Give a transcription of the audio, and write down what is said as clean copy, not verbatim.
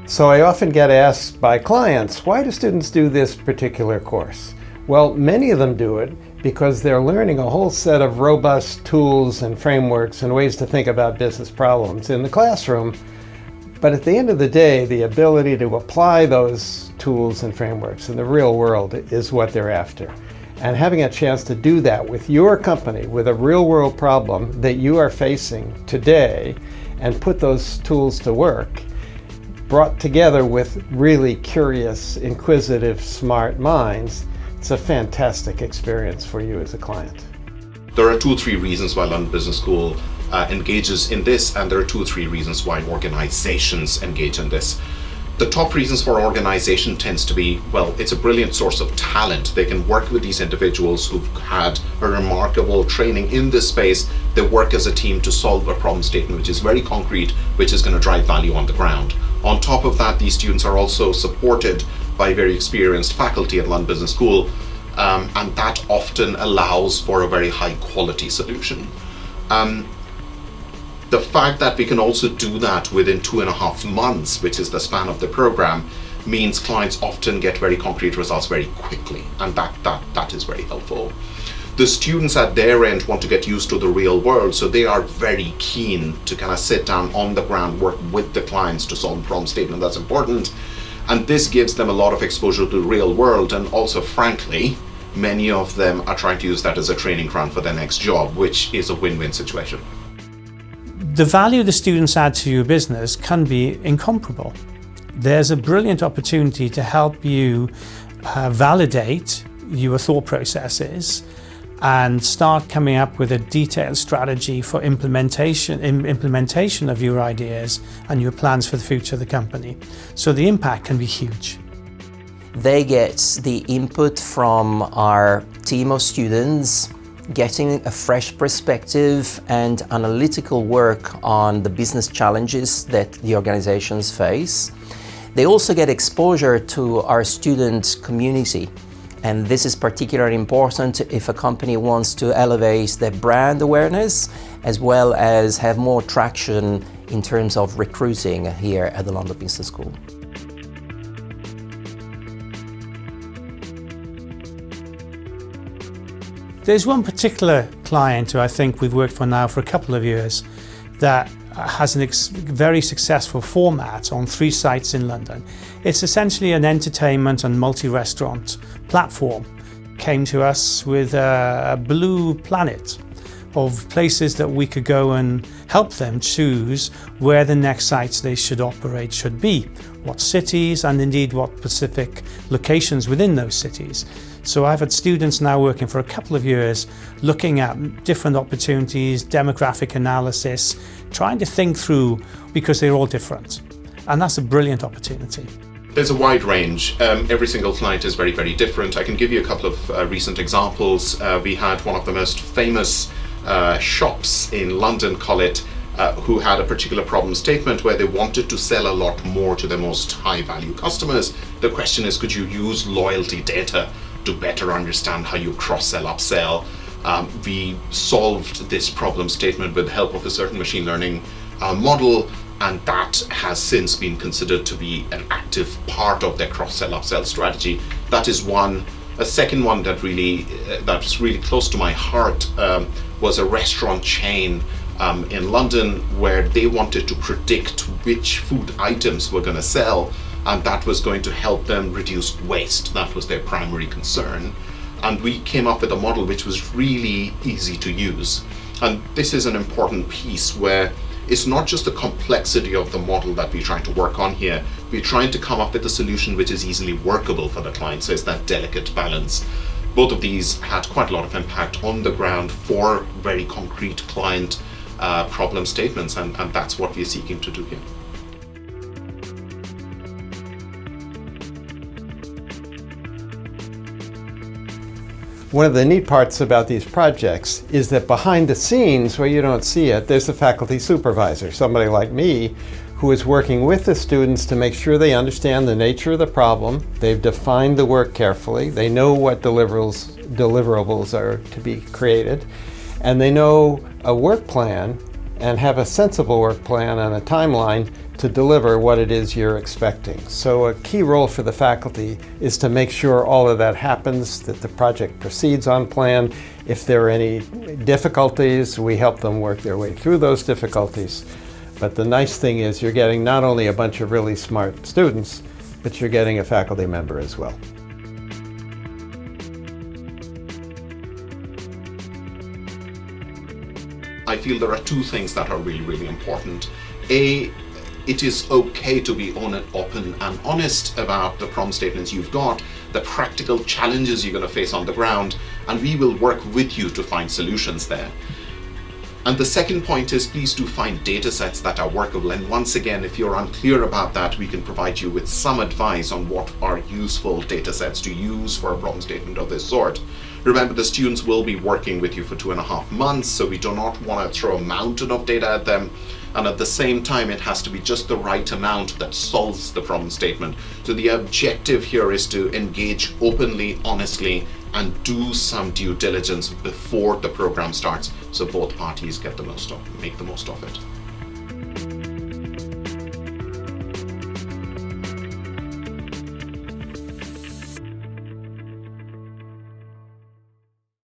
So I often get asked by clients, why do students do this particular course? Well, many of them do it because they're learning a whole set of robust tools and frameworks and ways to think about business problems in the classroom. But at the end of the day, the ability to apply those tools and frameworks in the real world is what they're after. And having a chance to do that with your company, with a real world problem that you are facing today, and put those tools to work, brought together with really curious, inquisitive, smart minds, it's a fantastic experience for you as a client. There are 2 or 3 reasons why London Business School engages in this, and there are 2 or 3 reasons why organizations engage in this. The top reasons for organization tends to be, well, it's a brilliant source of talent. They can work with these individuals who've had a remarkable training in this space. They work as a team to solve a problem statement which is very concrete, which is going to drive value on the ground. On top of that, these students are also supported by very experienced faculty at London Business School, and that often allows for a very high quality solution. The fact that we can also do that within 2.5 months, which is the span of the program, means clients often get very concrete results very quickly, and that is very helpful. The students at their end want to get used to the real world, so they are very keen to kind of sit down on the ground, work with the clients to solve a problem statement that's important. And this gives them a lot of exposure to the real world, and also, frankly, many of them are trying to use that as a training ground for their next job, which is a win-win situation. The value the students add to your business can be incomparable. There's a brilliant opportunity to help you validate your thought processes and start coming up with a detailed strategy for implementation of your ideas and your plans for the future of the company. So the impact can be huge. They get the input from our team of students, getting a fresh perspective and analytical work on the business challenges that the organizations face. They also get exposure to our student community. And this is particularly important if a company wants to elevate their brand awareness, as well as have more traction in terms of recruiting here at the London Business School. There's one particular client who I think we've worked for now for a couple of years that has a very successful format on 3 sites in London. It's essentially an entertainment and multi-restaurant platform. Came to us with a blue planet of places that we could go and help them choose where the next sites they should operate should be, what cities, and indeed what specific locations within those cities. So I've had students now working for a couple of years looking at different opportunities, demographic analysis, trying to think through, because they're all different. And that's a brilliant opportunity. There's a wide range. Every single client is very, very different. I can give you a couple of recent examples. We had one of the most famous shops in London, call it, who had a particular problem statement where they wanted to sell a lot more to their most high value customers. The question is, could you use loyalty data to better understand how you cross-sell, upsell? We solved this problem statement with the help of a certain machine learning model, and that has since been considered to be an active part of their cross-sell, upsell strategy. That is one. A second one that that's really close to my heart was a restaurant chain in London where they wanted to predict which food items were going to sell, and that was going to help them reduce waste. That was their primary concern. And we came up with a model which was really easy to use. And this is an important piece where it's not just the complexity of the model that we're trying to work on here. We're trying to come up with a solution which is easily workable for the client. So it's that delicate balance. Both of these had quite a lot of impact on the ground for very concrete client problem statements, and that's what we're seeking to do here. One of the neat parts about these projects is that behind the scenes, where you don't see it, there's a faculty supervisor, somebody like me, who is working with the students to make sure they understand the nature of the problem. They've defined the work carefully. They know what deliverables are to be created, and they know a work plan and have a sensible work plan and a timeline to deliver what it is you're expecting. So a key role for the faculty is to make sure all of that happens, that the project proceeds on plan. If there are any difficulties, we help them work their way through those difficulties. But the nice thing is you're getting not only a bunch of really smart students, but you're getting a faculty member as well. I feel there are two things that are really, really important. A, it is okay to be open and honest about the problem statements you've got, the practical challenges you're going to face on the ground, and we will work with you to find solutions there. And the second point is, please do find data sets that are workable. And once again, if you're unclear about that, we can provide you with some advice on what are useful data sets to use for a problem statement of this sort. Remember, the students will be working with you for 2.5 months, so we do not want to throw a mountain of data at them. And at the same time, it has to be just the right amount that solves the problem statement. So the objective here is to engage openly, honestly, and do some due diligence before the program starts, so both parties get make the most of it.